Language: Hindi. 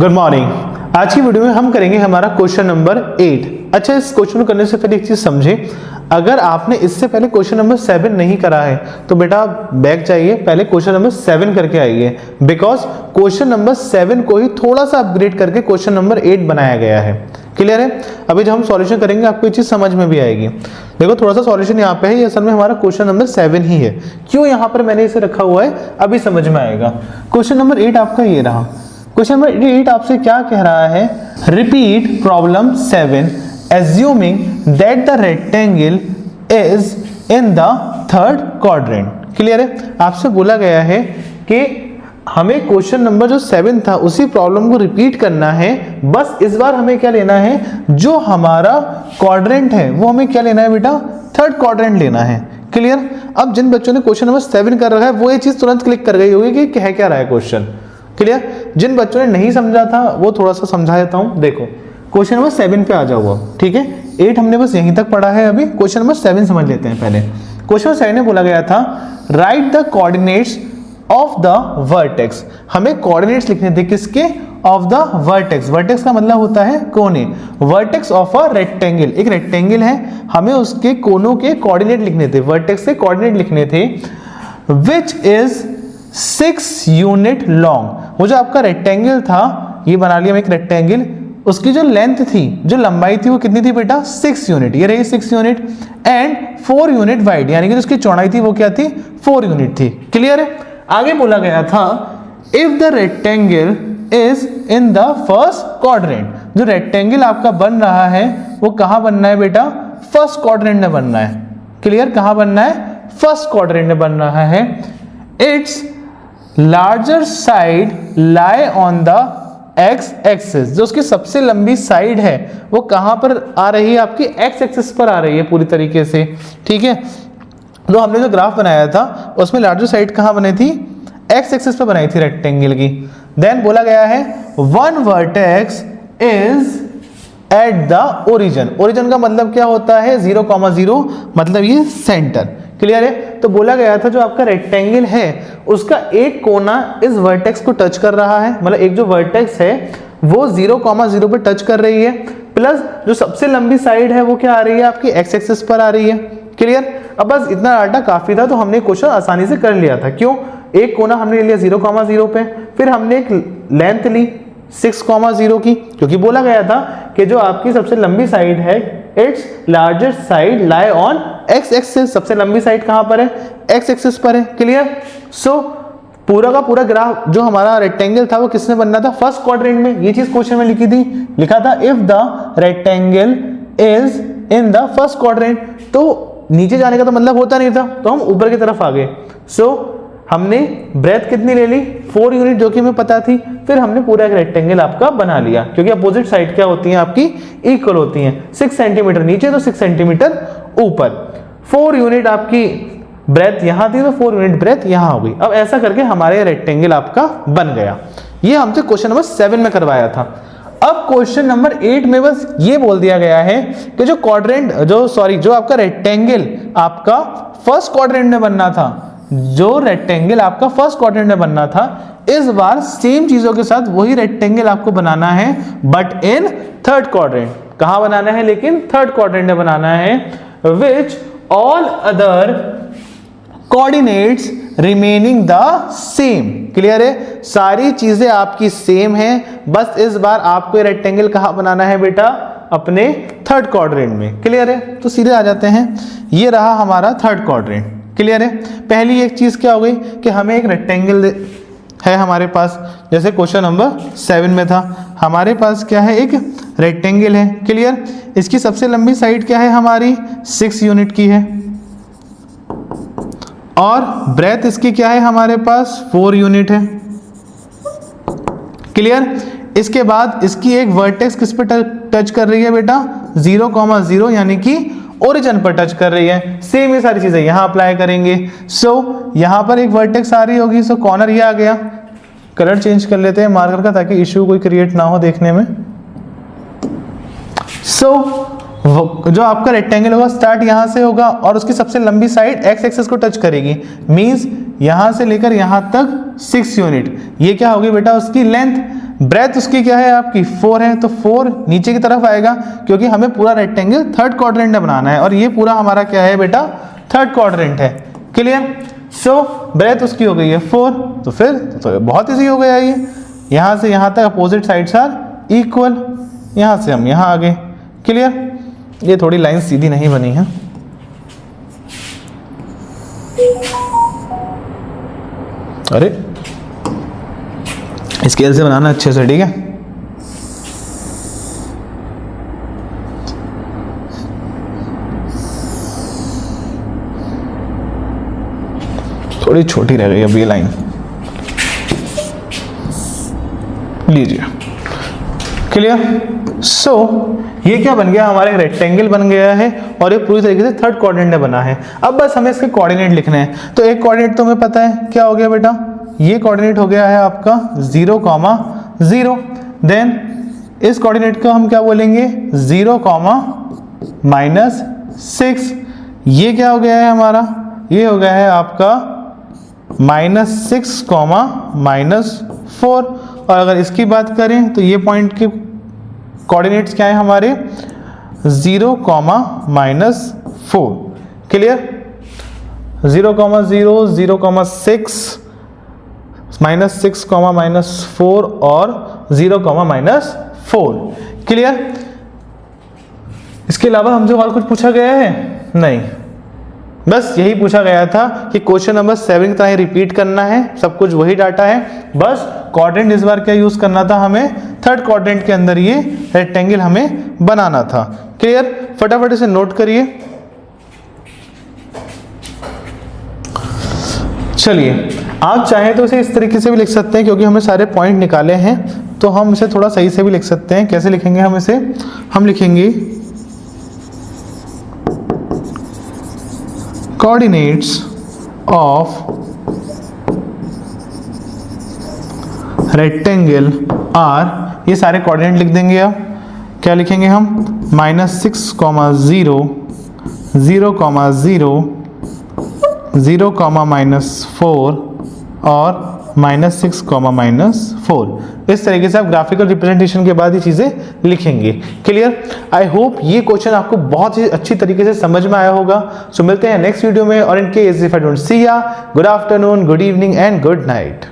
Good morning. आज की वीडियो में हम करेंगे हमारा क्वेश्चन नंबर 8। अच्छा, इस क्वेश्चन को करने से पहले एक चीज समझे, अगर आपने इससे पहले क्वेश्चन नंबर 7 नहीं करा है तो बेटा बैक जाइए, पहले क्वेश्चन नंबर 7 करके आइए, बिकॉज क्वेश्चन नंबर 7 को ही थोड़ा सा अपग्रेड करके क्वेश्चन नंबर 8 बनाया गया है। क्लियर है? अभी जब हम सॉल्यूशन करेंगे आपको ये चीज समझ में भी आएगी। देखो थोड़ा सा सॉल्यूशन यहाँ पे है, ये असल में हमारा क्वेश्चन नंबर 7 ही है। क्यों यहाँ पर मैंने इसे रखा हुआ है अभी समझ में आएगा। क्वेश्चन नंबर 8 आपका ये रहा। क्वेश्चन नंबर 8 आपसे क्या कह रहा है? Repeat problem 7 assuming that the rectangle is in the third quadrant। Clear है? आपसे बोला गया है कि हमें क्वेश्चन नंबर जो 7 था उसी प्रॉब्लम को रिपीट करना है, बस इस बार हमें क्या लेना है, जो हमारा क्वाड्रेंट है वो हमें क्या लेना है बेटा, थर्ड क्वाड्रेंट लेना है। क्लियर? अब जिन बच्चों ने क्वेश्चन नंबर 7 कर रखा है वो ये चीज तुरंत क्लिक कर गई होगी कि कह क्या रहा है क्वेश्चन। क्लियर? जिन बच्चों ने नहीं समझा था वो थोड़ा सा समझा देता हूं। देखो क्वेश्चन नंबर 7 पे आ जाओ, ठीक है। 8 हमने बस यहीं तक पढ़ा है, अभी क्वेश्चन नंबर 7 समझ लेते हैं पहले। क्वेश्चन 7 में बोला गया था right the coordinates of the vertex. हमें कोऑर्डिनेट्स लिखने थे, किसके? Of the vertex. वर्टेक्स का मतलब होता है कोने। वर्टेक्स ऑफ अ रेक्टेंगल, एक रेक्टेंगल है, हमें उसके कोनों के कोऑर्डिनेट लिखने थे, वर्टेक्स से कोऑर्डिनेट लिखने थे। Which is 6 unit long. वो जो आपका रेक्टेंगल था, ये बना लिया हम एक रेक्टेंगल, उसकी जो लेंथ थी, जो लंबाई थी वो कितनी थी बेटा? 6 यूनिट। ये रही 6 यूनिट एंड 4 यूनिट वाइड, यानी कि उसकी चौड़ाई थी वो क्या थी? 4 यूनिट थी। क्लियर है? आगे बोला गया था if the rectangle is in the first quadrant. जो रेक्टेंगल आपका बन रहा है वो कहां बनना है बेटा? फर्स्ट क्वाड्रेंट में बनना है। क्लियर? कहां बनना है? फर्स्ट क्वाड्रेंट में बन रहा है। It's larger side lie on the x axis. जो उसकी सबसे लंबी साइड है वो कहां पर आ रही है? आपकी एक्स एक्सिस पर आ रही है पूरी तरीके से। ठीक है, तो हमने जो ग्राफ बनाया था उसमें लार्जर साइड कहां बनी थी? एक्स एक्सिस पर बनाई थी रेक्टेंगल की। देन बोला गया है one vertex is at the origin. Origin का मतलब क्या होता है? 0,0, मतलब ये सेंटर। क्लियर है? तो बोला गया था जो आपका रेक्टेंगल है उसका एक कोना इस वर्टेक्स को टच कर रहा है, मतलब एक जो वर्टेक्स है वो 0,0 पे टच कर रही है, प्लस जो सबसे लंबी साइड है वो क्या आ रही है? आपकी एक्स एक्सिस पर आ रही है। क्लियर? अब बस इतना डाटा काफी था, तो हमने क्वेश्चन आसानी से कर लिया था। क्यों? एक कोना हमने ले लिया 0,0 पे, फिर हमने एक लेंथ ली 6,0 की, क्योंकि बोला गया था कि जो आपकी सबसे लंबी साइड है its largest side lie on x axis. सबसे लंबी साइड कहां पर है? एक्स एक्सिस पर है। क्लियर? सो पूरा का पूरा ग्राफ जो हमारा रेक्टेंगल था वो किसमें बनना था? फर्स्ट क्वाड्रेंट में। ये चीज क्वेश्चन में लिखी थी, लिखा था if the rectangle is in the first quadrant. तो नीचे जाने का तो मतलब होता नहीं था, तो हम ऊपर की तरफ आ गए। सो हमने ब्रेथ कितनी ले ली? 4 यूनिट, जो कि हमें पता थी। फिर हमने पूरा एक रेक्टेंगल आपका बना लिया, क्योंकि अपोजिट साइड क्या होती हैं आपकी? इक्वल होती हैं। 6 सेंटीमीटर नीचे तो 6 सेंटीमीटर ऊपर। 4 यूनिट आपकी ब्रेथ यहां थी तो 4 यूनिट ब्रेथ यहां हो गई। अब ऐसा करके हमारे रेक्टेंगल आपका बन गया। ये हमसे क्वेश्चन नंबर 7 में करवाया था। अब क्वेश्चन नंबर 8 में बस ये बोल दिया गया है कि जो क्वाड्रेंट जो आपका रेक्टेंगल आपका फर्स्ट क्वाड्रेंट में बनना था, जो रेक्टेंगल आपका फर्स्ट क्वाड्रेंट में बनना था, इस बार सेम चीजों के साथ वही रेक्टेंगल आपको बनाना है, बट इन थर्ड क्वाड्रेंट। कहां बनाना है? लेकिन थर्ड क्वाड्रेंट में बनाना है। Which all other coordinates remaining the same. Clear है? सारी चीजें आपकी सेम हैं, बस इस बार आपको ये रेक्टेंगल कहां बनाना है बेटा? अपने थर्ड क्वाड्रेंट में। क्लियर है? तो सीधे आ जाते हैं, ये रहा हमारा थर्ड क्वाड्रेंट। क्लियर है? पहली एक चीज क्या हो गई कि हमें एक रेक्टेंगल है हमारे पास, जैसे क्वेश्चन नंबर 7 में था, हमारे पास क्या है? एक रेक्टेंगल है। क्लियर? इसकी सबसे लंबी साइड क्या है? हमारी 6 यूनिट की है, और ब्रेथ इसकी क्या है? हमारे पास 4 यूनिट है। क्लियर? इसके बाद इसकी एक वर्टेक्स किस पे टच कर रही है बेटा? 0,0, यानी कि ओरिजिन पर टच कर रही है। सेम ये सारी चीजें यहां अप्लाई करेंगे। सो यहां पर एक वर्टेक्स आ रही होगी, सो कॉर्नर ये आ गया। कलर चेंज कर लेते हैं मार्कर का, ताकि इश्यू कोई क्रिएट ना हो देखने में। जो आपका रेक्टेंगल होगा स्टार्ट यहां से होगा और उसकी सबसे लंबी साइड एक्स एक्सिस को टच करेगी, मींस यहां से लेकर यहां तक 6 यूनिट। ये क्या होगी बेटा? उसकी लेंथ। ब्रेथ उसकी क्या है आपकी 4 है, तो 4 नीचे की तरफ आएगा क्योंकि हमें पूरा रेक्टेंगल थर्ड क्वाड्रेंट में बनाना है और ये पूरा हमारा क्या है बेटा थर्ड क्वाड्रेंट है। क्लियर? सो ब्रेथ उसकी हो गई है 4, तो फिर तो बहुत इजी हो गया ये, यहाँ से यहाँ तक अपोजिट साइड्स आर इक्वल, यहाँ से हम यहाँ आ गए। क्लियर? ये थोड़ी लाइन सीधी नहीं बनी है। अरे स्केल से बनाना अच्छे से, ठीक है? थोड़ी छोटी रह गई अब ये लाइन, लीजिए। क्लियर? सो ये क्या बन गया, हमारे रेक्टेंगल बन गया है और ये पूरी तरीके से थर्ड कोऑर्डिनेट में बना है। अब बस हमें इसके कोऑर्डिनेट लिखने हैं। तो एक कोऑर्डिनेट तो हमें पता है क्या हो गया बेटा, ये कोऑर्डिनेट हो गया है आपका 0,0। देन इस कोऑर्डिनेट को हम क्या बोलेंगे 0,-6। ये क्या हो गया है हमारा, ये हो गया है आपका -6,-4। और अगर इसकी बात करें तो ये पॉइंट के कोऑर्डिनेट्स क्या है हमारे 0,-4। क्लियर? 0,0, 0,6, -6,-4 और 0,-4। क्लियर? इसके अलावा हमसे और कुछ पूछा गया है? नहीं, बस यही पूछा गया था कि क्वेश्चन नंबर 7 की तरह रिपीट करना है, सब कुछ वही डाटा है, बस क्वाड्रेंट इस बार क्या यूज करना था हमें, थर्ड क्वाड्रेंट के अंदर ये रेक्टेंगल हमें बनाना था। क्लियर? फटाफट इसे नोट करिए। चलिए, आप चाहें तो इसे इस तरीके से भी लिख सकते हैं क्योंकि हमें सारे पॉइंट निकाले हैं, तो हम इसे थोड़ा सही से भी लिख सकते हैं। कैसे लिखेंगे हम इसे, हम लिखेंगे coordinates of rectangle are, ये सारे कोऑर्डिनेट लिख देंगे। आप क्या लिखेंगे हम, -6,0, 0,0, 0,-4 और -6,-4। इस तरीके से आप ग्राफिकल रिप्रेजेंटेशन के बाद ये चीजें लिखेंगे। क्लियर? आई होप ये क्वेश्चन आपको बहुत ही अच्छी तरीके से समझ में आया होगा। सो मिलते हैं नेक्स्ट वीडियो में, और in case if I don't see या, good afternoon, good evening and good night.